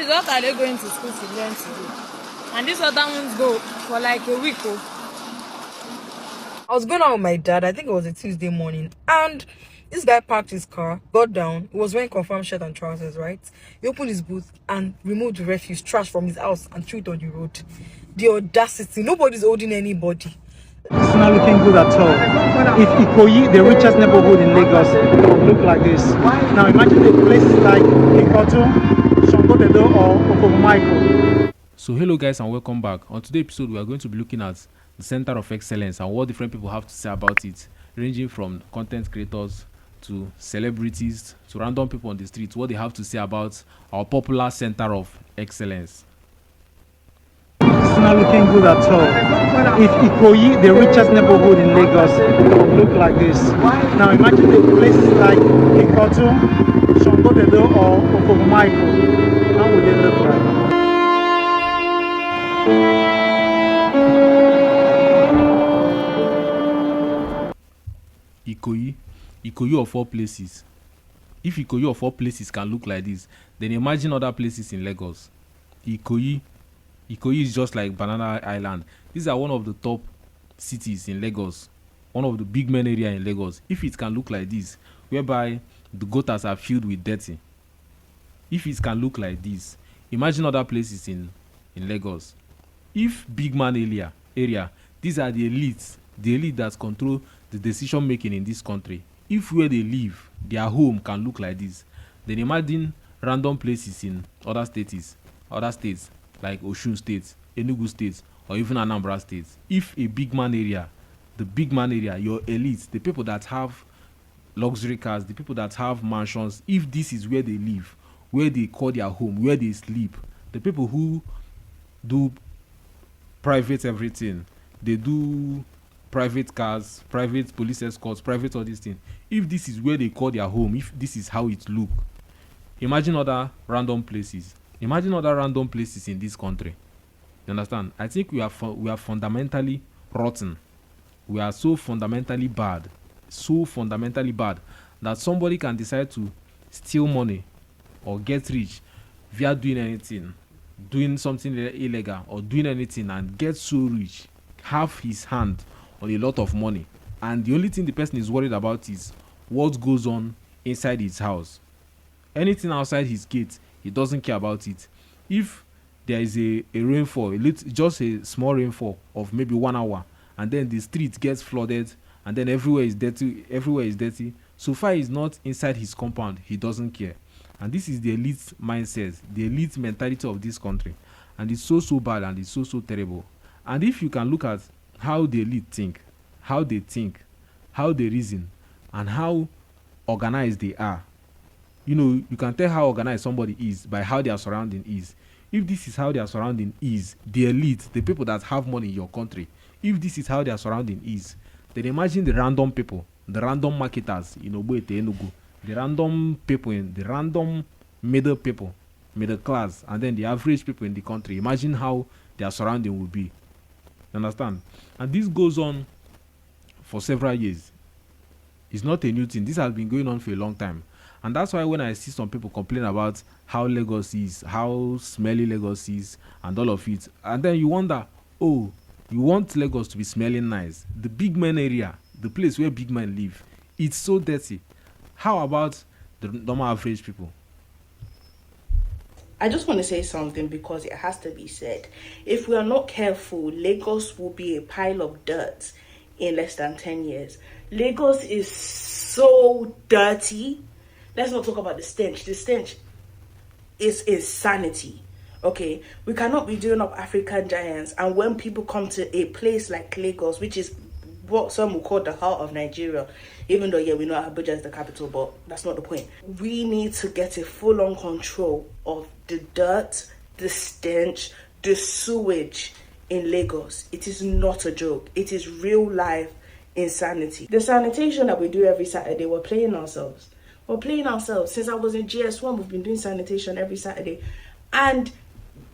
Please, what are they going to school to learn to do? And these other ones go for like a week. Oh. I was going out with my dad, I think it was a Tuesday morning, and this guy parked his car, got down, he was wearing confirmed shirt and trousers, right? He opened his boot and removed the refuse, trash from his house and threw it on the road. The audacity, nobody's holding anybody. It's not looking good at all. If Ikoyi, the richest neighborhood in Lagos, would look like this. Now imagine the places like Ikoyi, Sangotedo or Okobomaiko. So hello guys and welcome back. On today's episode we are going to be looking at the Center of Excellence and what different people have to say about it, ranging from content creators to celebrities to random people on the streets, what they have to say about our popular Center of Excellence. It's not looking good at all. If Ikoyi, the richest neighborhood in Lagos, would look like this. Now imagine the places like Ikoyi, Sangotedo or Okobomaiko. How would they look like? Ikoyi of all places. If Ikoyi of all places can look like this, then imagine other places in Lagos. Ikoyi is just like Banana Island. These are one of the top cities in Lagos, one of the big main area in Lagos. If it can look like this, whereby the gutters are filled with dirty, if it can look like this, imagine other places in Lagos. If big man area, these are the elite that control the decision making in this country. If where they live, their home can look like this, then imagine random places in other states like Osun State, Enugu State, or even Anambra State. If a big man area, your elite, the people that have luxury cars, the people that have mansions, if this is where they live, where they call their home, where they sleep, the people who do private everything, they do private cars, private police escorts, private all these things. If this is where they call their home, if this is how it look, imagine other random places. Imagine other random places in this country. You understand? I think we are fundamentally rotten. We are so fundamentally bad that somebody can decide to steal money or get rich via doing something illegal or doing anything and get so rich, have his hand on a lot of money, and the only thing the person is worried about is what goes on inside his house. Anything outside his gate, he doesn't care about it. If there is a rainfall, just a small rainfall of maybe 1 hour, and then the street gets flooded, and then everywhere is dirty. So far he's not inside his compound, he doesn't care. And this is the elite mindset, the elite mentality of this country, and it's so bad and it's so terrible. And if you can look at how the elite think, how they reason, and how organized they are, you can tell how organized somebody is by how their surrounding is. If this is how their surrounding is, the elite, the people that have money in your country, if this is how their surrounding is, then imagine the random people, the random marketers in Ogbete, Enugu, the random people, the random middle class, and then the average people in the country. Imagine how their surrounding will be. You understand? And this goes on for several years. It's not a new thing. This has been going on for a long time. And that's why when I see some people complain about how Lagos is, how smelly Lagos is, and all of it, and then you wonder, oh, you want Lagos to be smelling nice. The big man area, the place where big men live, it's so dirty. How about the normal average people? I just want to say something because it has to be said. If we are not careful, Lagos will be a pile of dirt in less than 10 years. Lagos is so dirty. Let's not talk about the stench. The stench is insanity. Okay, we cannot be doing up African giants, and when people come to a place like Lagos, which is what some will call the heart of Nigeria, even though we know Abuja is the capital, but that's not the point. We need to get a full-on control of the dirt, the stench, the sewage in Lagos. It is not a joke. It is real life insanity. The sanitation that we do every Saturday, we're playing ourselves. Since I was in GS1, we've been doing sanitation every Saturday, and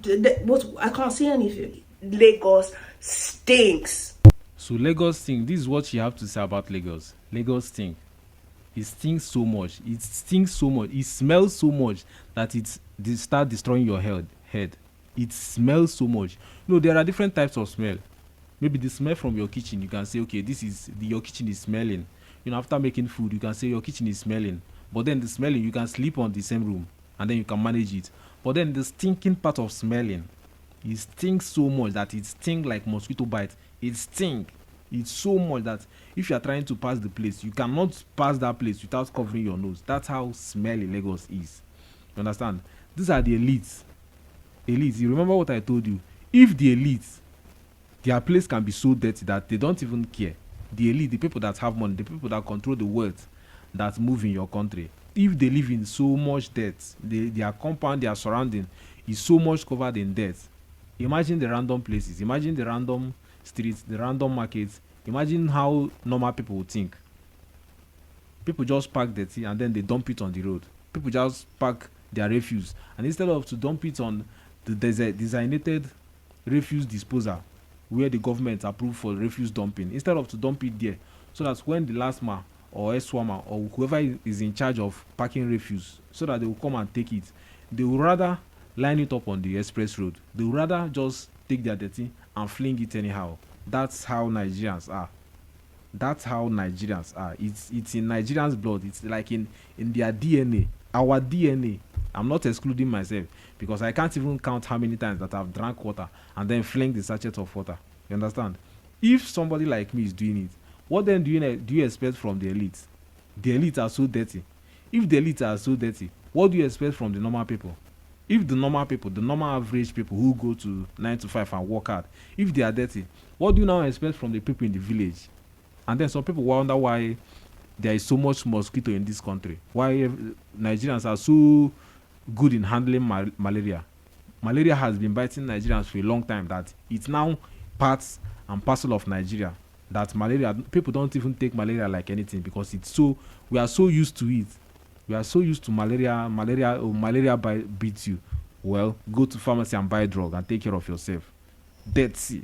I can't see anything. Lagos stinks. So Lagos stink. This is what you have to say about Lagos. Lagos stink. It stinks so much. It stinks so much. It smells so much that they start destroying your head. It smells so much. No, there are different types of smell. Maybe the smell from your kitchen, you can say, okay, your kitchen is smelling. After making food, you can say your kitchen is smelling. But then the smelling, you can sleep on the same room and then you can manage it. But then the stinking part of smelling, it stinks so much that it stinks like mosquito bite. It stinks. It's so much that if you are trying to pass the place, you cannot pass that place without covering your nose. That's how smelly Lagos is. You understand? These are the elites. Elites. You remember what I told you? If the elites, their place can be so dirty that they don't even care. The elite, the people that have money, the people that control the wealth that move in your country, if they live in so much dirt, their compound, their surrounding is so much covered in dirt. Imagine the random places. Imagine the random streets, the random markets. Imagine how normal people would think. People just pack dirty and then they dump it on the road. People just pack their refuse, and instead of to dump it on the designated refuse disposal where the government approved for refuse dumping, instead of to dump it there, so that when the last man or SWAMA or whoever is in charge of packing refuse, so that they will come and take it, they will rather line it up on the express road. They will rather just take their dirty and fling it anyhow. That's how Nigerians are. That's how Nigerians are. It's in Nigerians' blood. It's like in their DNA. Our DNA. I'm not excluding myself because I can't even count how many times that I've drank water and then fling the sachet of water. You understand? If somebody like me is doing it, what then do you expect from the elites? The elites are so dirty. If the elites are so dirty, what do you expect from the normal people? If the normal people, the normal average people who go to 9 to 5 and work hard, if they are dirty, what do you now expect from the people in the village? And then some people wonder why there is so much mosquito in this country. Why Nigerians are so good in handling malaria. Malaria has been biting Nigerians for a long time that it's now parts and parcel of Nigeria. That malaria, people don't even take malaria like anything because we are so used to it. We are so used to malaria beats you. Well, go to pharmacy and buy a drug and take care of yourself. Dirty,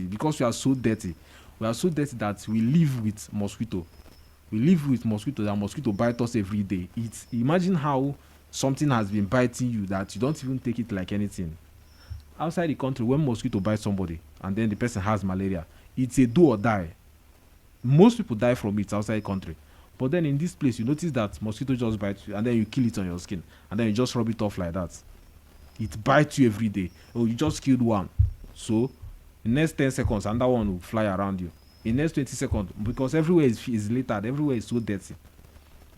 because we are so dirty. We are so dirty that we live with mosquito. We live with mosquito, and mosquito bite us every day. Imagine how something has been biting you that you don't even take it like anything. Outside the country, when mosquito bites somebody and then the person has malaria, it's a do or die. Most people die from it outside the country. But then in this place, you notice that mosquito just bites you and then you kill it on your skin and then you just rub it off like that. It bites you every day. Oh, you just killed one. So, in the next 10 seconds, another one will fly around you. In the next 20 seconds, because everywhere is littered, everywhere is so dirty.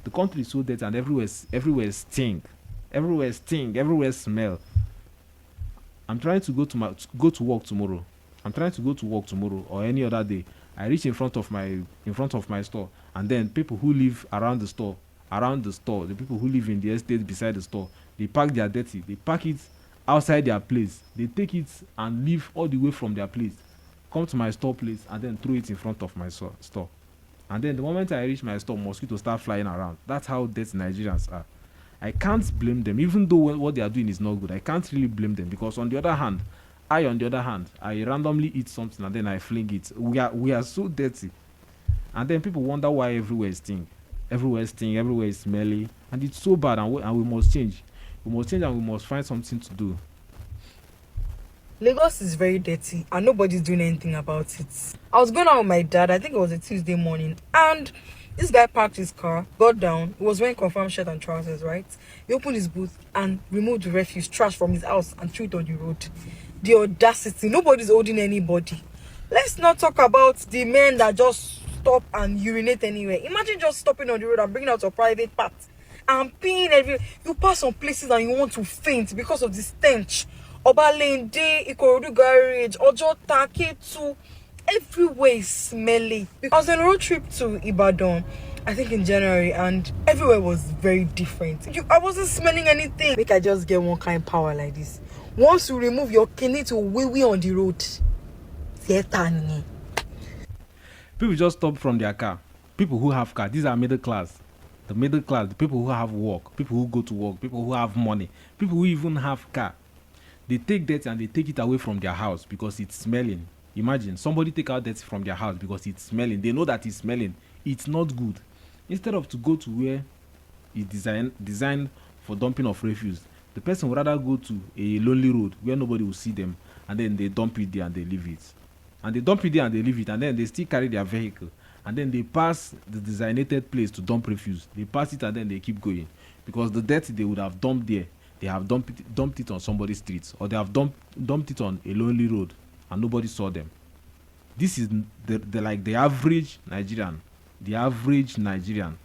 The country is so dirty and everywhere stink. Everywhere smell. I'm trying to go to work tomorrow. Or any other day. I reach in front of my store, and then people who live around the store, the people who live in the estate beside the store, they pack their dirty. They pack it outside their place. They take it and leave all the way from their place, come to my store place, and then throw it in front of my store. And then the moment I reach my store, mosquitoes start flying around. That's how dirty Nigerians are. I can't blame them, even though what they are doing is not good. I can't really blame them because on the other hand, I randomly eat something and then I fling it. We are so dirty. And then people wonder why everywhere stink. Everywhere is smelly. And it's so bad and we must change. We must change and we must find something to do. Lagos is very dirty and nobody's doing anything about it. I was going out with my dad, I think it was a Tuesday morning, and this guy parked his car, got down, he was wearing confirmed shirt and trousers, right? He opened his boot and removed the refuse, trash from his house and threw it on the road. The audacity, nobody's holding anybody. Let's not talk about the men that just stop and urinate anywhere. Imagine just stopping on the road and bringing out your private part and peeing everywhere. You pass some places and you want to faint because of the stench. Obalende, Ikoyi garage, Ojota, K2, everywhere is smelly. I was on a road trip to Ibadan, I think in January, and everywhere was very different. I wasn't smelling anything. Make I just get one kind of power like this. Once you remove your kidney to wee on the road, people just stop from their car. People who have car, these are middle class. The middle class, the people who have work, people who go to work, people who have money, people who even have car. They take dirt and they take it away from their house because it's smelling. Imagine somebody take out dirt from their house because it's smelling. They know that it's smelling. It's not good. Instead of to go to where it designed for dumping of refuse, the person would rather go to a lonely road where nobody will see them, and then they dump it there and they leave it. And they dump it there and they leave it, and then they still carry their vehicle, and then they pass the designated place to dump refuse. They pass it and then they keep going, because the dirt they would have dumped there, they have dumped it on somebody's street, or they have dumped it on a lonely road and nobody saw them. This is the like the average Nigerian. The average Nigerian.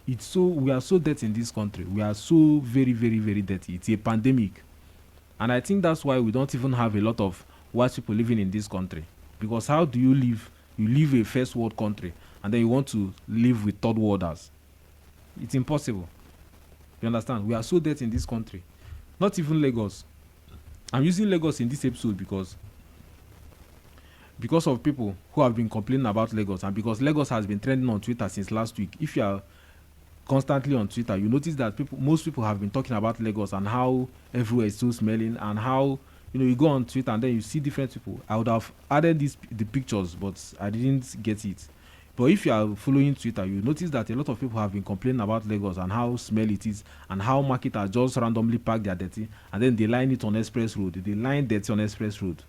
It's so, we are so dirty in this country. We are so very, very, very dirty. It's a pandemic. And I think that's why we don't even have a lot of white people living in this country. Because how do you live? You live a first world country and then you want to live with third worlders. It's impossible. You understand? We are so dirty in this country. Not even Lagos. I'm using Lagos in this episode because of people who have been complaining about Lagos, and because Lagos has been trending on Twitter since last week. If you are constantly on Twitter, you notice that most people have been talking about Lagos and how everywhere is so smelling, and how, you go on Twitter and then you see different people. I would have added the pictures, but I didn't get it. But if you are following Twitter, you notice that a lot of people have been complaining about Lagos and how smelly it is, and how marketers just randomly pack their dirty and then they line it on Express Road. They line dirty on Express Road.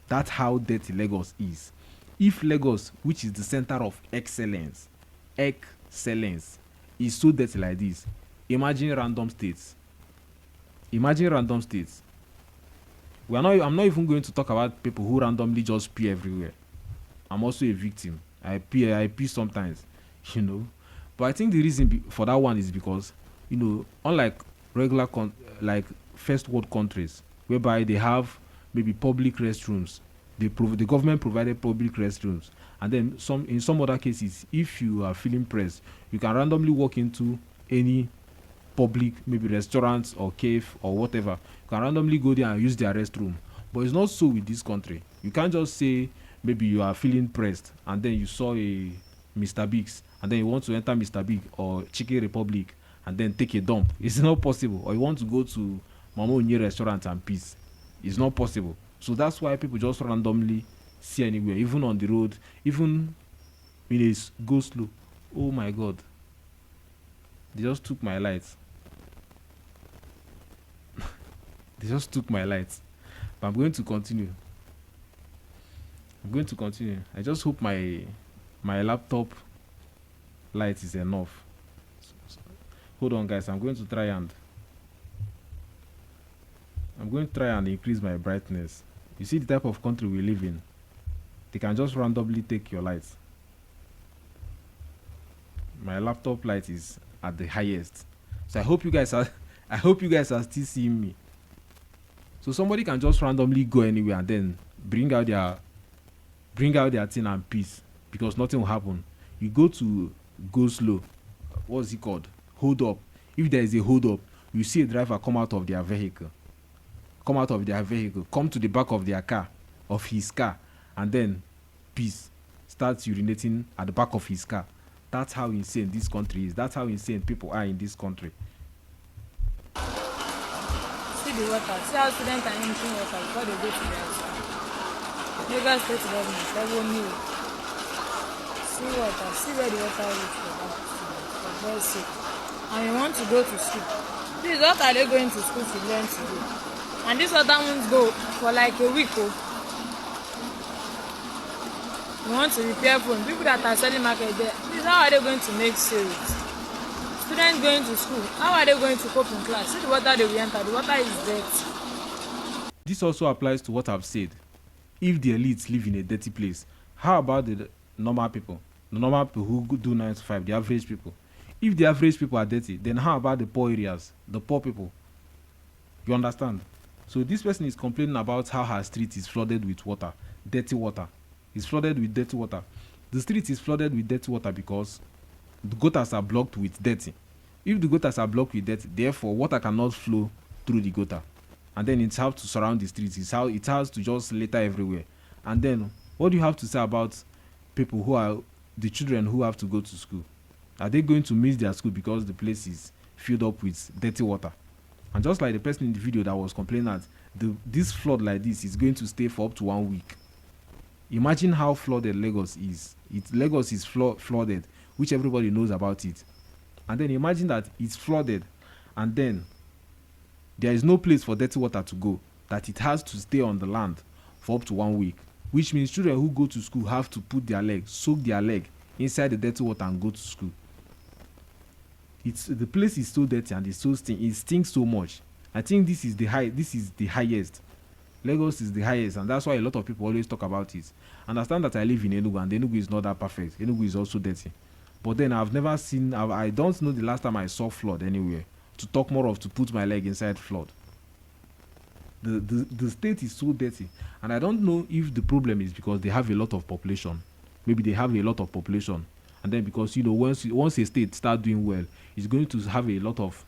That's how dirty Lagos is. If Lagos, which is the center of excellence, is so dirty like this, imagine random states. I'm not even going to talk about people who randomly just pee everywhere. I'm also a victim. I pee sometimes, But I think the reason for that one is because, unlike regular like first world countries, whereby they have maybe public restrooms, the government provided public restrooms, and then in some other cases, if you are feeling pressed, you can randomly walk into any public, maybe restaurants or cave or whatever. You can randomly go there and use their restroom. But it's not so with this country. You can't just say maybe you are feeling pressed and then you saw a Mr. Biggs and then you want to enter Mr. Big or Chicken Republic and then take a dump. It's not possible. Or you want to go to Mama Onye restaurant and peace. It's not possible. So that's why people just randomly see anywhere, even on the road, even when it go slow. Oh my God. They just took my lights. They just took my lights. But I'm going to continue. I just hope my laptop light is enough. Hold on, guys. I'm going to try and increase my brightness. You see the type of country we live in. They can just randomly take your lights. My laptop light is at the highest. So I hope you guys are still seeing me. So somebody can just randomly go anywhere and then bring out their thing and peace, because nothing will happen. You go to go slow. What's it called? Hold up. If there is a hold up, you see a driver come out of their vehicle, come to the back of his car, and then peace starts urinating at the back of his car. That's how insane this country is. That's how insane people are in this country. See the water. See how students are emptying water before they go to their school. Lagos State government, level new. See water. See where the water is for that student. For God's sake. And you want to go to school. Please, what are they going to school to learn to do? And these other ones go for like a week. You want to repair phone. People that are selling market there, please, how are they going to make sales? Students going to school, how are they going to cope in class? See the water they will enter. The water is dirty. This also applies to what I've said. If the elites live in a dirty place, how about the normal people? The normal people who do 9 to 5, the average people. If the average people are dirty, then how about the poor areas, the poor people? You understand? So this person is complaining about how her street is flooded with water, dirty water. It's flooded with dirty water. The street is flooded with dirty water because the gutters are blocked with dirty. If the gutters are blocked with dirty, therefore water cannot flow through the gutter. And then it has to surround the streets. It has to just litter everywhere. And then what do you have to say about people who are the children who have to go to school? Are they going to miss their school because the place is filled up with dirty water? And just like the person in the video that was complaining that this flood like this is going to stay for up to 1 week. Imagine how flooded Lagos is. Lagos is flooded which everybody knows about it. And then imagine that it's flooded, and then there is no place for dirty water to go, that it has to stay on the land for up to 1 week, which means children who go to school have to put their leg, soak their leg inside the dirty water and go to school. The place is so dirty and it stinks so much. I think this is the highest. Lagos is the highest, and that's why a lot of people always talk about it. Understand that I live in Enugu, and Enugu is not that perfect. Enugu is also dirty. But then I don't know the last time I saw flood anywhere, to talk more of to put my leg inside flood. The state is so dirty, and I don't know if the problem is because they have a lot of population. Maybe they have a lot of population, and then because once a state start doing well, it's going to have a lot of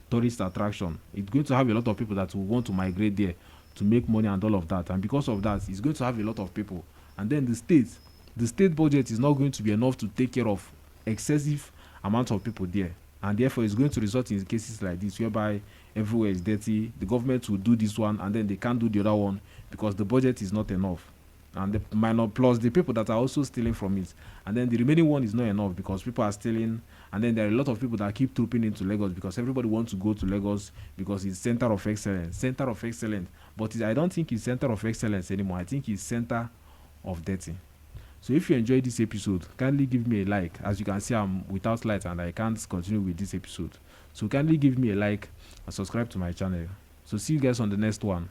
tourist attraction. It's going to have a lot of people that will want to migrate there to make money and all of that, and because of that, it's going to have a lot of people. And then the state budget is not going to be enough to take care of excessive amount of people there, and therefore it's going to result in cases like this, whereby everywhere is dirty. The government will do this one, and then they can't do the other one because the budget is not enough, and the minor plus the people that are also stealing from it, and then the remaining one is not enough because people are stealing. And then there are a lot of people that keep trooping into Lagos because everybody wants to go to Lagos because it's center of excellence. But I don't think it's center of excellence anymore. I think it's center of dirty. So if you enjoyed this episode, kindly give me a like. As you can see, I'm without light and I can't continue with this episode. So kindly give me a like and subscribe to my channel. So see you guys on the next one.